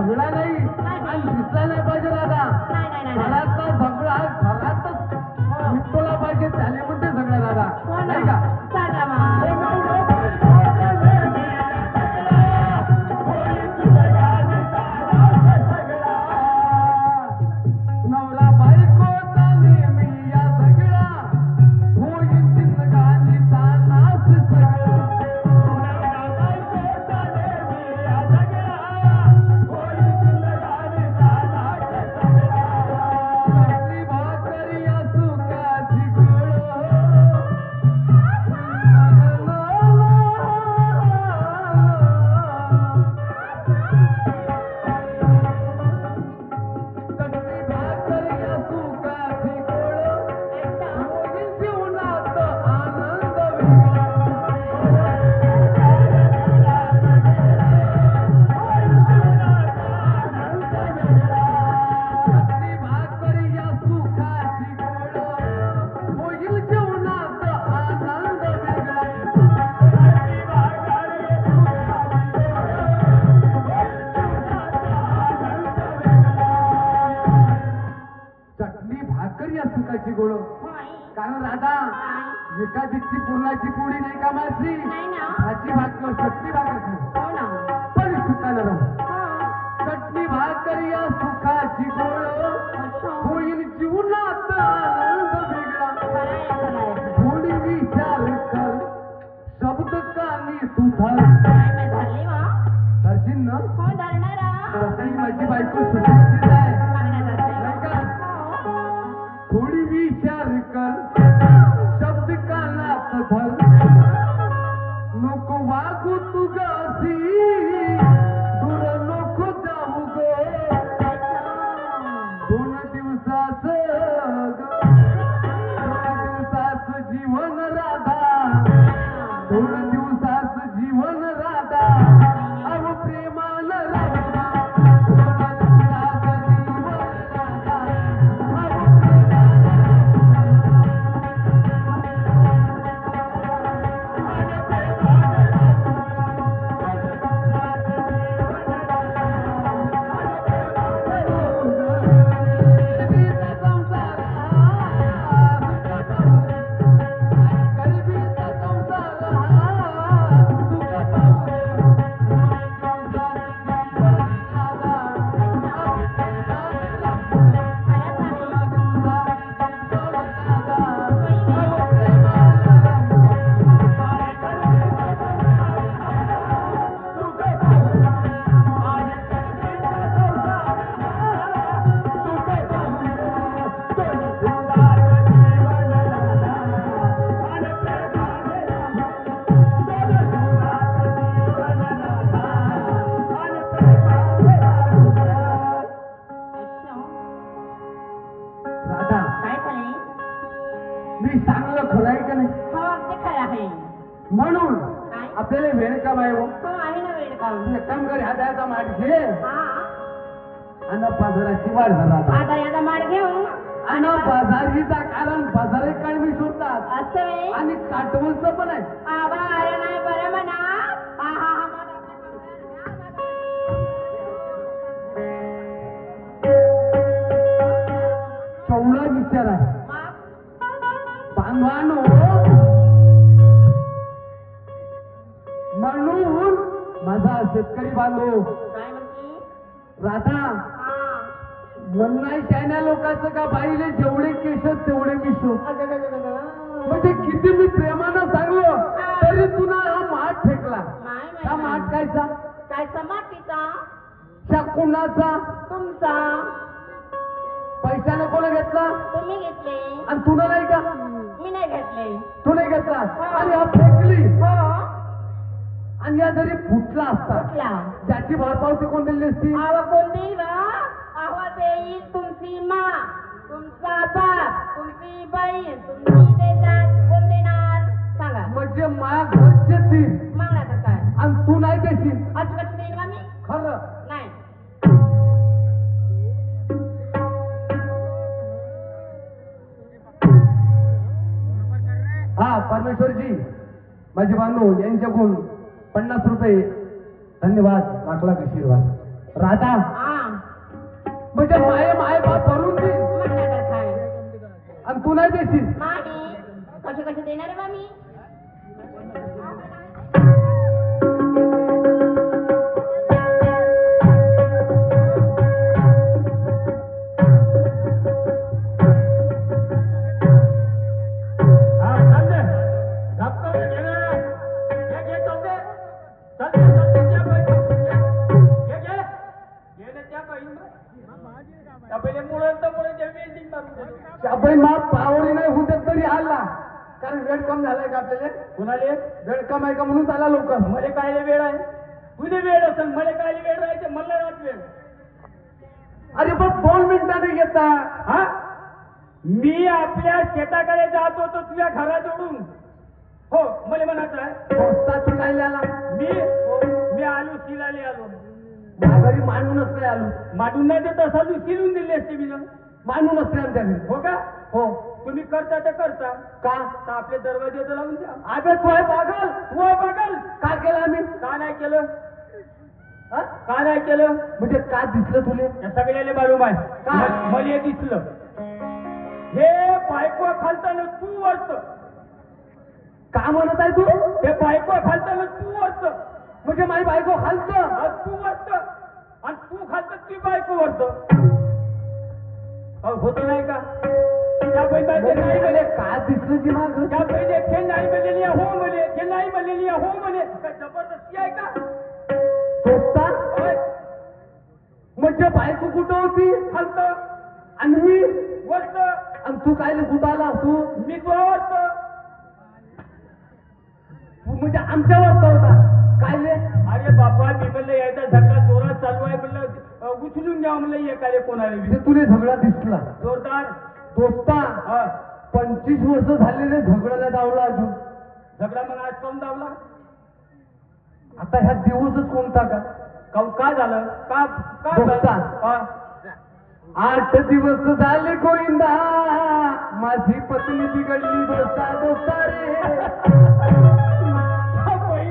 झगडा नाही आणि दिसला नाही पाहिजे दादा. घरातला झगडा घरातच मिटवला पाहिजे, त्याने पण ते झगडा दादा नाही का. कारण राधा एखादीची पूर्णाची पोळी नाही कामाची, भाजी भाकर चटणी भाकर पण सुखाला राहू. चटणी भाकर या सुखाची गोळ होईल जीवनात आनंद वेगळा. थोडी विचार कर शब्द कानी तू धरशील ना. तशी माझी बायको सुशिक्षित आहे नाही का. थोडी विचार कर शब्द कानात धर, नको वागू तू गासी दूर नको जाऊ गो. 2 दिवसाच जीवन राधा, 2 दिवसाच जीवन राधा अव प्रेमान राधा. मी चांगलं खरं आहे का नाही. म्हणून आपल्याला वेळ काम आहे. काम कर ह्या माठ घे आणि बाजाराची वाढ झाला माठ घेऊन आणि बाजारीचा कारण बाजारी काढवी शोधतात आणि काटवलचं पण आहे. केवढा विचार आहे बांधवानो. म्हणून माझा शेतकरी बांधव राधा म्हणणार शाण्या लोकांचं का बाईले जेवढे केस तेवढे मिसो. म्हणजे किती मी प्रेमानं सांगलो तरी तुला हा माठ फेकला. हा माठ कायचा मातीचा त्या कुणाचा तुमचा. पैशाने कोण घेतला तुम्ही घेतले आणि तुला नाही का. मी नाही घेतले तू नाही घेतला आणि हा फेकली. आणि या जरी फुटला असता त्याची भरपावती कोण दिली असती. कोण देईल आवाज येईल तुमची मा, तुमचा बाप, तुमची बहीण, तुमची देतात. कोण देणार सांगा. म्हणजे माझ्या घरचे तीन मागणार काय आणि तू नाही देशील आज कशी देईल का मी. खरं नाही. हा परमेश्वरजी माझे बांधव यांच्याकडून 50 रुपये धन्यवाद. लाख लाख आशीर्वाद. राधा हा म्हणजे माये माय बाप भरून दे म्हणलं तर काय आणि तू नाही देशील. माडी कसे कसे देणार आहे बा मी शाबाई माप पावरी नाही होत तरी आला कारण वेळ कम झालाय का आपल्याला. कुणाले वेळ कम आहे का म्हणून आला लोक. मले काय वेळ आहे तुझे वेळ असेल मले काय वेळ राहायचे मला राहत वेळ. अरे पण 2 मिनिटाने येता. हा मी आपल्या शेताकडे जात होतो तुझ्या घराजवळून. हो मला म्हणायचं आहे पोस्टाची काय आला मी आलो शिलाले आलो. घरी मांडूनच नाही आलो. माडून नाही देत असाल शिलून दिली असते मी ना. मांडूनच नाही आमच्या घरी. हो का हो तुम्ही करता तर करता का तर आपले दरवाजे तर लावून द्या. अबे तू आहे पागल. तू आहे बघाल का केलं आम्ही. का नाही केलं हा? का नाही केलं म्हणजे का दिसलं तुले. या सगळ्याला मालूम आहे काय? मला दिसलं हे बायको खालताना तू वरत का म्हणत आहे तू. ते बायको खालताना तू वरत म्हणजे माझी बायको खालचं. तू वरत आणि तू खालत ती बायको वरत होत नाही का. त्या म्हणजे नाही म्हणे का दिसलं जी माग. त्या पहिले हे नाही म्हणलेली आहे, हो म्हणे हे नाही म्हणलेली आहे, हो म्हणे काय जबरदस्ती आहे का. दोस्ता होय, म्हणजे बायको कुठं होती खालत आणि मी वरत आणि तू काय कुठं आला तू. मी तो वरत. तू म्हणजे आमच्यावरचा होता काय ले. अरे बापा मी म्हणलं यायचा झगडा जोरात चालू आहे म्हणलं उचलून घ्या म्हणलं एकाले कोणाला म्हणजे तुले झगडा दिसला. जोरदार. दोस्ता हा 25 वर्ष झालेले झगडाला दावला अजून. झगडा मग आज कोण दावला. आता ह्या दिवसच कोणता का. का झालं का का दोस्ता. झालं? हा. 8 दिवस झाले गोविंदा माझी पत्नी बिघडली दोस्ता दोस्ता रे. हा बाई,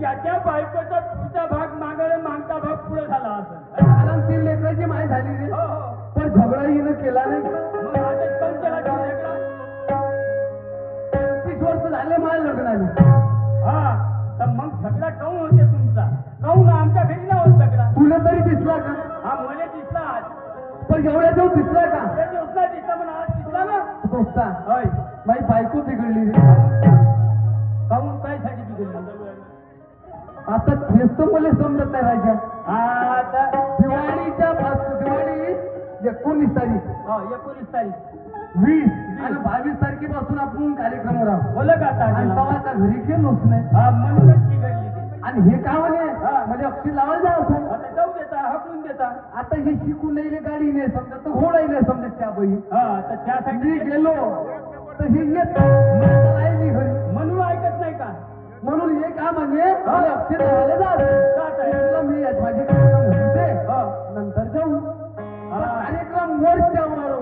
याच्या बायकोचा पुढचा भाग मागं मागचा भाग पुढे झाला असं. कारण ती लेकराची माय झाली रे. हो हो पण झगडा हिनं केला नाही. मग आजच कोण केला तो झगडा. 25 वर्ष झाले माझ्या लग्नाने. हा तर मग झगडा काऊन होते तुमचा काऊन आमच्या घरी ना होत झगडा. तुला तरी दिसला का. हा मला दिसला आज पण एवढ्या दिवस दिसला का. त्या दिवसाला दिसला पण आज दिसला ना. दोस्ता होय माझी बायको बिघडली रे. काऊन काय साठी बिघडली. आता तेच तर मला समजत नाही राजा. हा आता दिवाळीच्या दिवाळी 19 तारीख 19 तारीख 20 आणि 22 तारखेपासून आपण कार्यक्रम राहू. बोल का आणि तारखेला? तेव्हा आता घरी गेलोच नाही. हा म्हणूनच बिघडली ती. आणि हे का म्हणे हा. म्हणजे अक्षर लावायला जायचं. आता जाऊ देता हकलून देता. आता हे शिकून नाही गाडी नाही समजा तर घोडा नाही समजा त्या बाई. हा तर त्यासाठी मी गेलो तर हे येत राहिली घरी. म्हणून ऐकत नाही का. म्हणून हे का म्हणजे मला अक्षर लावायला जायचं. जात आहे. म्हटलं मी आज माझे कार्यक्रम होते हा. नंतर जाऊ. हा. कार्यक्रम वरच्या वर